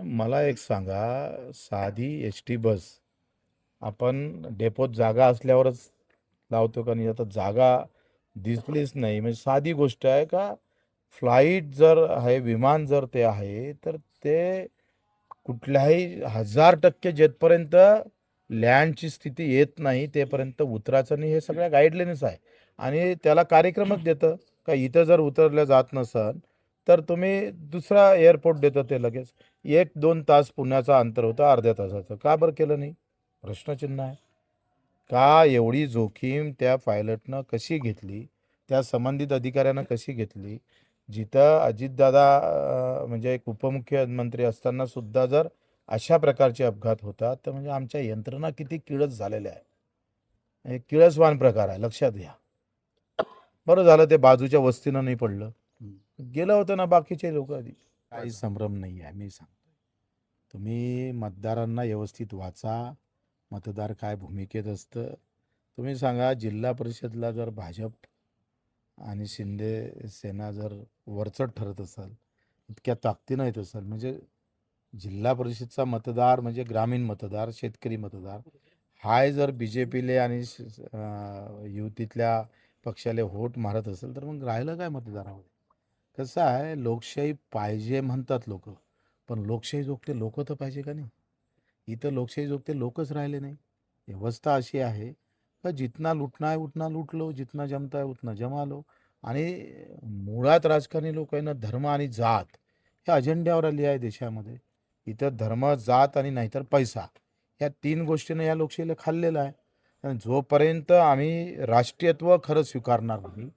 मला एक सांगा, साधी एस-टी बस आपण डेपोत जागा असल्यावरच लावतो का नाही? आता जागा दिसलीच नाही म्हणजे साधी गोष्ट आहे का? फ्लाईट जर आहे, विमान जर ते आहे, तर ते कुठल्याही 1000% जेथपर्यंत लँडची स्थिती येत नाही, तेपर्यंत उतरायचं नाही. हे सगळ्या गाईडलाईन्स आहे आणि त्याला कार्यक्रमच देतं का इथं जर उतरलं जात नसन, तर तुम्ही दुसरा एअरपोर्ट देतं ते लगेच. 1-2 तास पुण्याचं अंतर होतं अर्ध्या तासाचं. का बरं केलं नाही? प्रश्नचिन्ह आहे. का एवढी जोखीम त्या पायलटनं कशी घेतली? त्या संबंधित अधिकाऱ्यानं कशी घेतली? जिथं अजितदादा म्हणजे एक उपमुख्यमंत्री असताना सुद्धा जर अशा प्रकारचे अपघात होतात, तर म्हणजे आमच्या यंत्रणा किती किळस झालेल्या आहे. हे किळसवान प्रकार आहे, लक्षात घ्या. बरं झालं ते बाजूच्या वस्तीनं नाही पडलं. गेलं होतं ना बाकीचे लोक आधी. काही संभ्रम नाही आहे, मी सांगतो. तुम्ही मतदारांना व्यवस्थित वाचा. मतदार काय भूमिकेत असतं. तुम्ही सांगा, जिल्हा परिषदला जर भाजप आणि शिंदे सेना जर वरचढ ठरत असेल, इतक्या ताकदीनं येत असेल, म्हणजे जिल्हा परिषदचा मतदार म्हणजे ग्रामीण मतदार, शेतकरी मतदार, हाय जर BJPले आणि युतीतल्या पक्षाला व्होट मारत असेल, तर मग राहिलं काय मतदारामध्ये? कसं आहे, लोकशाही पाहिजे म्हणतात लोक, पण लोकशाही जोगते लोक तर पाहिजे का नाही? इथं लोकशाही जोगते लोकच राहिले नाही. व्यवस्था अशी आहे का जितना लुटना है उतना लूट लो, जितना जमता है उतना जमा लो. आणि मुळात राजकारणी लोकांना धर्म आणि जात ह्या अजेंड्यावर आली आहे देशामध्ये. इथं धर्म, जात आणि नाहीतर पैसा, ह्या 3 गोष्टीनं या लोकशाहीला खाल्लेलं आहे. आणि जोपर्यंत आम्ही राष्ट्रीयत्व खरं स्वीकारणार नाही,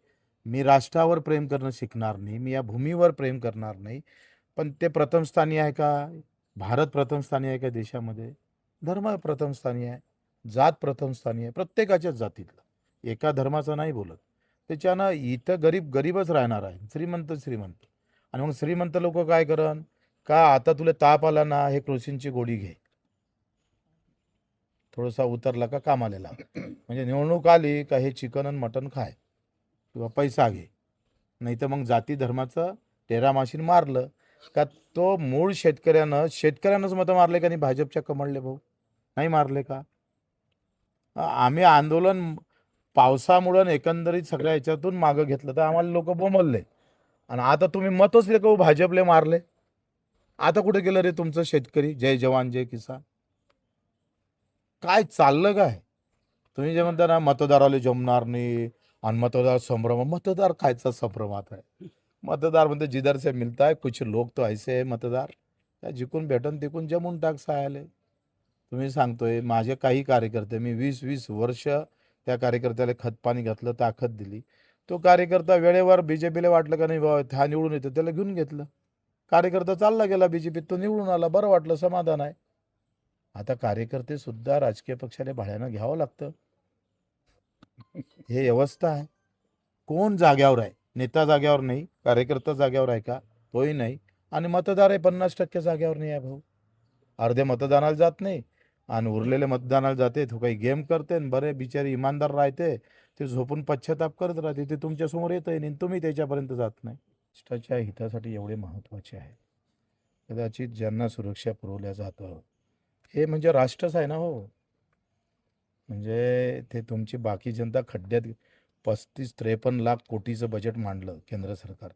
मी राष्ट्रावर प्रेम करणं शिकणार नाही, मी या भूमीवर प्रेम करणार नाही, पण ते प्रथम स्थानी आहे का? भारत प्रथम स्थानी आहे का देशामध्ये? धर्म प्रथम स्थानी आहे, जात प्रथम स्थानी आहे, प्रत्येकाच्याच जातीतलं, एका धर्माचं नाही बोलत. त्याच्यानं इथं गरीब गरीबच राहणार आहे, श्रीमंत श्रीमंत. आणि मग श्रीमंत लोक काय करन का, आता तुला ताप आला ना, हे क्रोसिनची गोळी घे, थोडासा उतरला का कामाला लाग. म्हणजे निवडणूक आली का हे चिकन आणि मटण खाय किंवा पैसा घे. नाही तर मग जाती धर्माचं टेरामाशीन मारलं का, तो मूळ शेतकऱ्यानंच मतं मारले का नाही भाजपच्या कमळले भाऊ? नाही मारले का? आम्ही आंदोलन पावसामुळं एकंदरीत सगळ्या ह्याच्यातून मागं घेतलं तर आम्हाला लोक बोंबलले, आणि आता तुम्ही मतच लेको भाजपले मारले. आता कुठे गेलं रे तुमचं शेतकरी? जय जवान जय किसान. काय चाललं काय? तुम्ही जे म्हणता ना मतदाराला जमणार नाही आणि मतदार संभ्रम, मतदार खायचा संभ्रमात आहे. मतदार म्हणते जिधर से मिलता है, कुछ लोग तो ऐसे है मतदार, त्या जिकून भेटन तिकून जमून टाक सायाले. तुम्ही सांगतोय माझे काही कार्यकर्ते, मी 20-20 वर्ष त्या कार्यकर्त्याला खतपाणी घातलं, ताकद दिली. तो कार्यकर्ता वेळेवर BJPला वाटलं का नाही बाबा हा निवडून येतो, त्याला घेऊन घेतलं. कार्यकर्ता चालला गेला BJPत, तो निवडून आला, बरं वाटलं, समाधान आहे. आता कार्यकर्ते सुद्धा राजकीय पक्षाला भाड्यानं घ्यावं लागतं. हे व्यवस्था आहे. कोण जाग्यावर आहे? नेता जाग्यावर नाही, कार्यकर्ता जाग्यावर आहे का? तोही नाही. आणि मतदार आहे 50% जाग्यावर नाही आहे भाऊ. अर्धे मतदानाला जात नाही आणि उरलेले मतदानाला जाते, तो काही गेम करते आणि बरे बिचारे इमानदार राहते, ते झोपून पश्चाताप करत राहते, ते तुमच्यासमोर येतही नाही, तुम्ही त्याच्यापर्यंत जात नाही. राष्ट्राच्या हितासाठी एवढे महत्त्वाचे आहे. कदाचित ज्यांना सुरक्षा पुरवल्या जातं, हे म्हणजे राष्ट्रच आहे ना हो. म्हणजे ते तुमची बाकी जनता खड्ड्यात 35-53 लाख कोटीचं बजेट मांडलं केंद्र सरकार.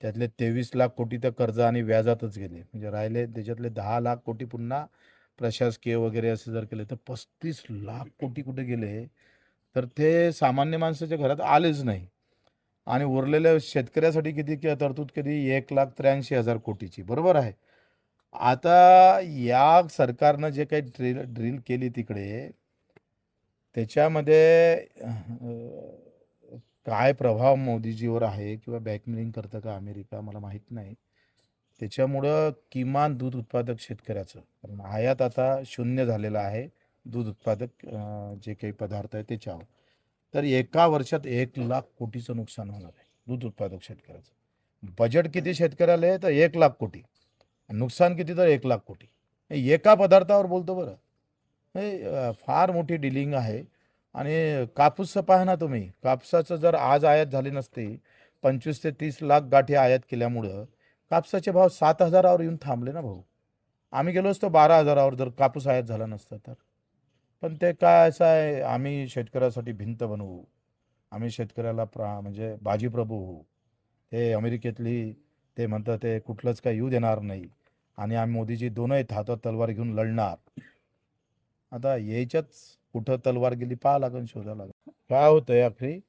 त्यातले 23 लाख कोटी तर कर्ज आणि व्याजातच गेले. म्हणजे राहिले त्याच्यातले 10 लाख कोटी पुन्हा प्रशासकीय वगैरे असं जर केलं तर 35 लाख कोटी कुठे गेले, तर ते सामान्य माणसाच्या घरात आलेच नाही. आणि उरलेल्या शेतकऱ्यासाठी किती तरतूद केली? 1,83,000 कोटीची, बरोबर आहे. आता या सरकारनं जे काही ड्रिल केली तिकडे, त्याच्यामध्ये काय प्रभाव मोदीजीवर आहे किंवा बॅकमेलिंग करतं का अमेरिका मला माहीत नाही. त्याच्यामुळं किमान दूध उत्पादक शेतकऱ्याचं, कारण आयात आता शून्य झालेला आहे दूध उत्पादक जे काही पदार्थ आहे त्याच्यावर, तर एका वर्षात 1,00,000 कोटीचं नुकसान होणार आहे दूध उत्पादक शेतकऱ्याचं. बजेट किती शेतकऱ्याला आहे? तर 1,00,000 कोटी. नुकसान किती? तर 1,00,000 कोटी. एका पदार्थावर बोलतो बरं. हे फार मोठी डिलिंग आहे. आणि कापूसचं पहा ना तुम्ही, कापसाचं जर आज आयात झाली नसती, 25 ते 30 लाख गाठी आयात केल्यामुळं कापसाचे भाव 7,000वर येऊन थांबले ना भाऊ. आम्ही गेलो असतो 12,000वर जर कापूस आयात झाला नसता तर. पण ते काय असं आहे, आम्ही शेतकऱ्यासाठी भिंत बनवू, आम्ही शेतकऱ्याला म्हणजे बाजीप्रभू होऊ. ते अमेरिकेतली ते म्हणतात ते कुठलंच काही येऊ देणार नाही आणि आम्ही मोदीजी दोनही हातात तलवार घेऊन लढणार. आता यायच्याच कुठं तलवार गेली पाहा लागेल, शोधा लागेल. काय होतंय आखरी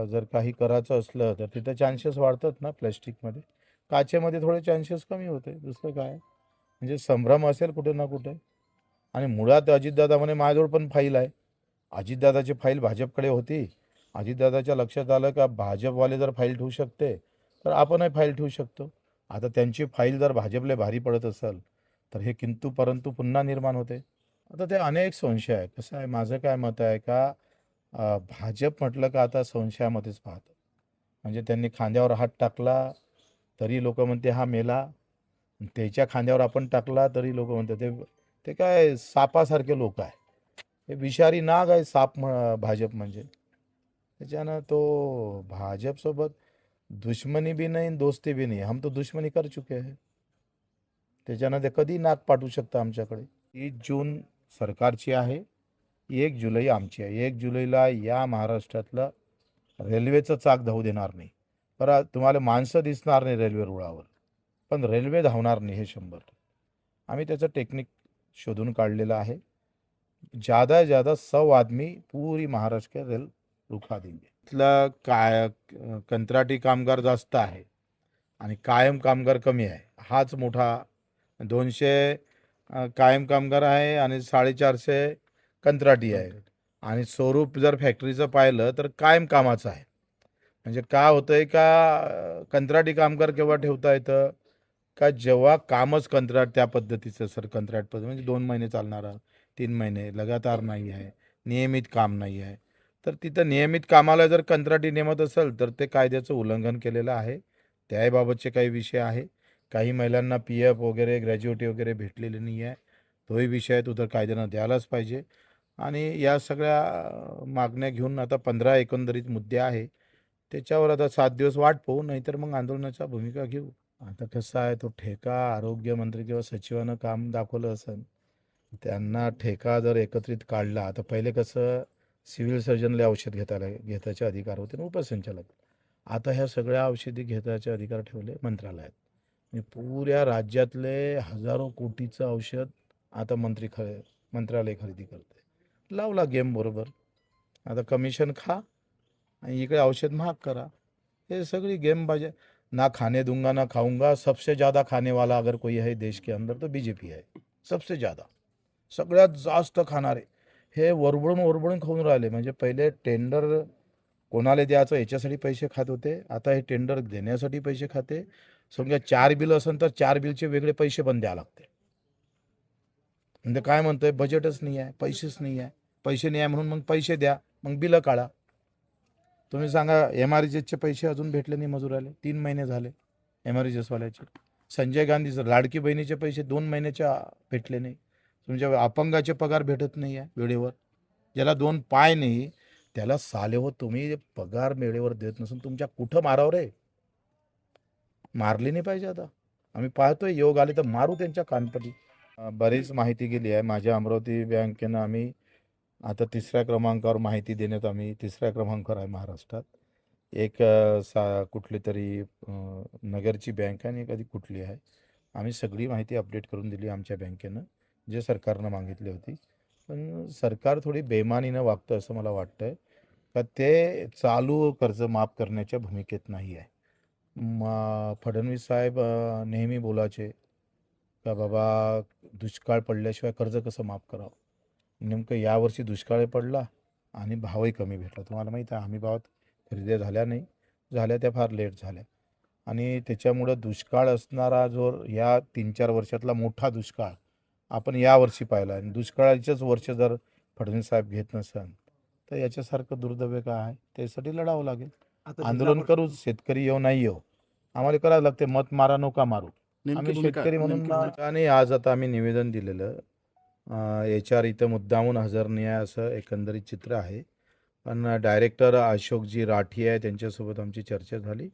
जर काही करायचं असलं तर तिथं चान्सेस वाढतात ना प्लॅस्टिकमध्ये. काचेमध्ये थोडे चान्सेस कमी होते, दुसरं काय. म्हणजे संभ्रम असेल कुठे ना कुठे. आणि मुळात अजितदादा म्हणे माझ्याजवळ पण फाईल आहे. अजितदादाची फाईल भाजपकडे होती. अजितदादाच्या लक्षात आलं का भाजपवाले जर फाईल ठेवू शकते तर आपणही फाईल ठेवू शकतो. आता त्यांची फाईल जर भाजपला भारी पडत असेल तर हे किंतु परंतु पुन्हा निर्माण होते. आता ते अनेक संशय आहे. कसं आहे, माझं काय मत आहे का भाजप म्हटलं का आता संशयामध्येच पाहतं. म्हणजे त्यांनी खांद्यावर हात टाकला तरी लोक म्हणते हा मेला, त्याच्या खांद्यावर आपण टाकला तरी लोक म्हणतात ते ते काय सापासारखे लोक आहे. हे विषारी नाग आहे साप भाजप म्हणजे. त्याच्यानं तो भाजपसोबत दुश्मनी भी नाही दोस्ती भी नाही, हम तो दुश्मनी कर चुके हैं. त्याच्यानं ते कधी नाक पाठवू शकतं आमच्याकडे. 30 जून सरकारची आहे, 1 जुलै आमची आहे. 1 जुलैला या महाराष्ट्रातलं रेल्वेचं चाक धावू देणार नाही. बरं तुम्हाला माणसं दिसणार नाही रेल्वे रुळावर, पण रेल्वे धावणार नाही हे 100. आम्ही त्याचं टेक्निक शोधून काढलेलं आहे. ज़्यादा से ज़्यादा 100 आदमी पूरी महाराष्ट्र के रेल रुखा देंगे. इथलं काय कंत्राटी कामगार जास्त आहे आणि कायम कामगार कमी आहे. हाच मोठा 200 कायम कामगार आहे आणि 450 कंत्राटी आहे. आणि स्वरूप जर फॅक्टरीचं पाहिलं तर कायम कामाचं आहे. म्हणजे काय होतंय का कंत्राटी कामगार केव्हा ठेवता येतं का जेव्हा कामच कंत्राट त्या पद्धतीचं सर कंत्राट पद्धती म्हणजे 2 महिने चालणारा, 3 महिने लगातार नाही आहे, नियमित काम नाही आहे. तर तिथं नियमित कामाला जर कंत्राटी नेमत असेल तर ते कायद्याचं उल्लंघन केलेलं आहे. त्याबाबतचे काही विषय आहे. काही महिलांना PF वगैरे ग्रॅज्युएटी वगैरे भेटलेले नाही आहे. तोही विषय आहे, तो तर कायद्यानं द्यायलाच पाहिजे. आणि या सगळ्या मागण्या घेऊन आता 15 एकंदरीत मुद्दे आहे. त्याच्यावर आता 7 दिवस वाट पाहू, नाहीतर मग आंदोलनाचा भूमिका घेऊ. आता कसं आहे, तो ठेका आरोग्यमंत्री किंवा सचिवानं काम दाखवलं असेल. त्यांना ठेका जर एकत्रित काढला तर पहिले कसं सिव्हिल सर्जनला औषध घेताचे अधिकार होते ना उपसंचालक. आता ह्या सगळ्या औषधी घेताचे अधिकार ठेवले मंत्रालयात. आणि पुऱ्या राज्यातले हजारो कोटीचं औषध आता मंत्रालय खरेदी करते. लावला गेम बरोबर. आता कमिशन खा आणि इकडे औषध महाग करा. ये सगळी गेमबाजी. ना खाने दूंगा ना खाऊंगा, सबसे ज़्यादा खाने वाला अगर कोई है देश के अंदर तो BJP है. सबसे ज़्यादा, सगळ्यात जास्त खाणारे हे वरबडून खाऊन राहिले. म्हणजे पहिले टेंडर कोणाला द्यायचं याच्यासाठी पैसे खात होते, आता हे टेंडर देण्यासाठी पैसे खाते. समजा 4 बिल असेल तर 4 बिलचे वेगळे पैसे पण द्यावे लागते. म्हणजे काय म्हणतोय, बजेटच नाही आहे, पैसेच नाही आहे. पैसे नाही आहे म्हणून मग पैसे द्या, मग बिलं काढा. तुम्ही सांगा MRGSचे पैसे अजून भेटले नाही मजुराले, 3 महिने झाले MRGSवाल्याचे. संजय गांधीचं लाडकी बहिणीचे पैसे 2 महिन्याच्या भेटले नाही. तुमच्या अपंगाचे पगार भेटत नाही आहे वेळेवर. ज्याला 2 पाय नाही त्याला साले हो तुम्ही पगार वेळेवर देत नसून तुमच्या कुठं मारावं रे. मारली नाही पाहिजे. आता आम्ही पाहतोय योग आले तर मारू त्यांच्या कानपटी. बरीच माहिती गेली आहे. माझ्या अमरावती बँकेनं आम्ही आता 3ऱ्या क्रमांकावर माहिती देण्यात आम्ही 3ऱ्या क्रमांकावर आहे महाराष्ट्रात. एक कुठली तरी नगरची बँक आहे आणि एखादी कुठली आहे. आम्ही सगळी माहिती अपडेट करून दिली आमच्या बँकेनं, जे सरकारनं मागितली होती. पण सरकार थोडी बेमानीनं वागतं असं मला वाटतंय. का ते चालू कर्ज माफ करण्याच्या भूमिकेत नाही आहे. फडणवीस साहेब नेहमी बोलायचे का बाबा दुष्काळ पडल्याशिवाय कर्ज कसं माफ करावं. नेमकं यावर्षी दुष्काळ पडला आणि भावही कमी भेटला. तुम्हाला माहीत आहे हमी भावात खरेदी झाल्या नाही, झाल्या त्या फार लेट झाल्या. आणि त्याच्यामुळं दुष्काळ असणारा जो या 3-4 वर्षातला मोठा दुष्काळ आपण यावर्षी पाहिला. आणि दुष्काळाचंच वर्ष जर फडणवीस साहेब घेत नसेल तर याच्यासारखं दुर्दैव काय आहे. त्यासाठी लढावं लागेल. आंदोलन करू, शेतकरी येऊ नाही येऊ आम्हाला करावं लागते. मत मारा नका मारू, आम्ही शेतकरी म्हणून. आणि आज आता आम्ही निवेदन दिलेलं HR इथं मुद्दामून हजर नाही आहे असं एकंदरीत चित्र आहे. पण डायरेक्टर अशोकजी राठी आहे, त्यांच्यासोबत आमची चर्चा झाली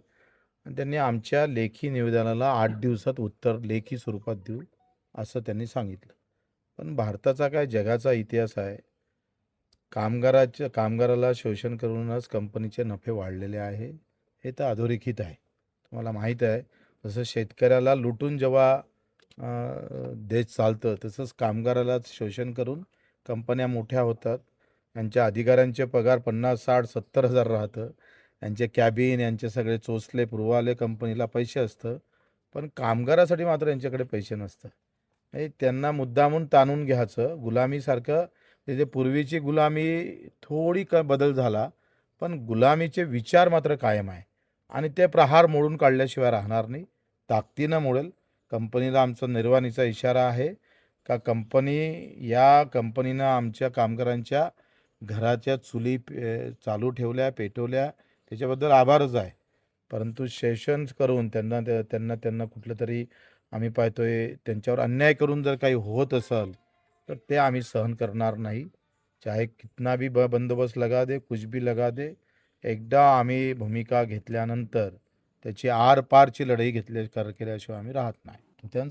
आणि त्यांनी आमच्या लेखी निवेदनाला 8 दिवसात उत्तर लेखी स्वरूपात देऊ असं त्यांनी सांगितलं. पण भारताचा काय जगाचा इतिहास आहे. कामगाराला शोषण करूनच कंपनीचे नफे वाढलेले आहे. हे तर अधोरेखित आहे. तुम्हाला माहीत आहे, जसं शेतकऱ्याला लुटून जेव्हा देश चालतं, तसंच कामगाराला शोषण करून कंपन्या मोठ्या होतात. यांच्या अधिकाऱ्यांचे पगार 50, 60, 70,000 राहतं. यांचे कॅबिन, यांचे सगळे चोचले पुरवाले कंपनीला पैसे असतं. पण कामगारासाठी मात्र यांच्याकडे पैसे नसतं. हे त्यांना मुद्दामून ताणून घ्यायचं गुलामीसारखं. ते जे पूर्वीची गुलामी थोडी बदल झाला, पण गुलामीचे विचार मात्र कायम आहे आणि ते प्रहार मोडून काढल्याशिवाय राहणार नाही. ताकदीनं मोडेल. कंपनीला आमचा निर्वाणीचा इशारा आहे का या कंपनीनं आमच्या कामगारांच्या घराच्या चुली चालू ठेवल्या, पेटवल्या, त्याच्याबद्दल आभारच आहे. परंतु शोषण करून त्यांना कुठलं तरी आम्ही पाहतोय त्यांच्यावर अन्याय करून जर काही होत असेल तर ते आम्ही सहन करणार नाही. चाहे कितना भी बंदोबस्त लगा दे, कुछ भी लगा दे. एकदा आम्ही भूमिका घेतल्यानंतर त्याची आरपारची लढाई केल्याशिवाय आम्ही राहत नाही. त्यांचं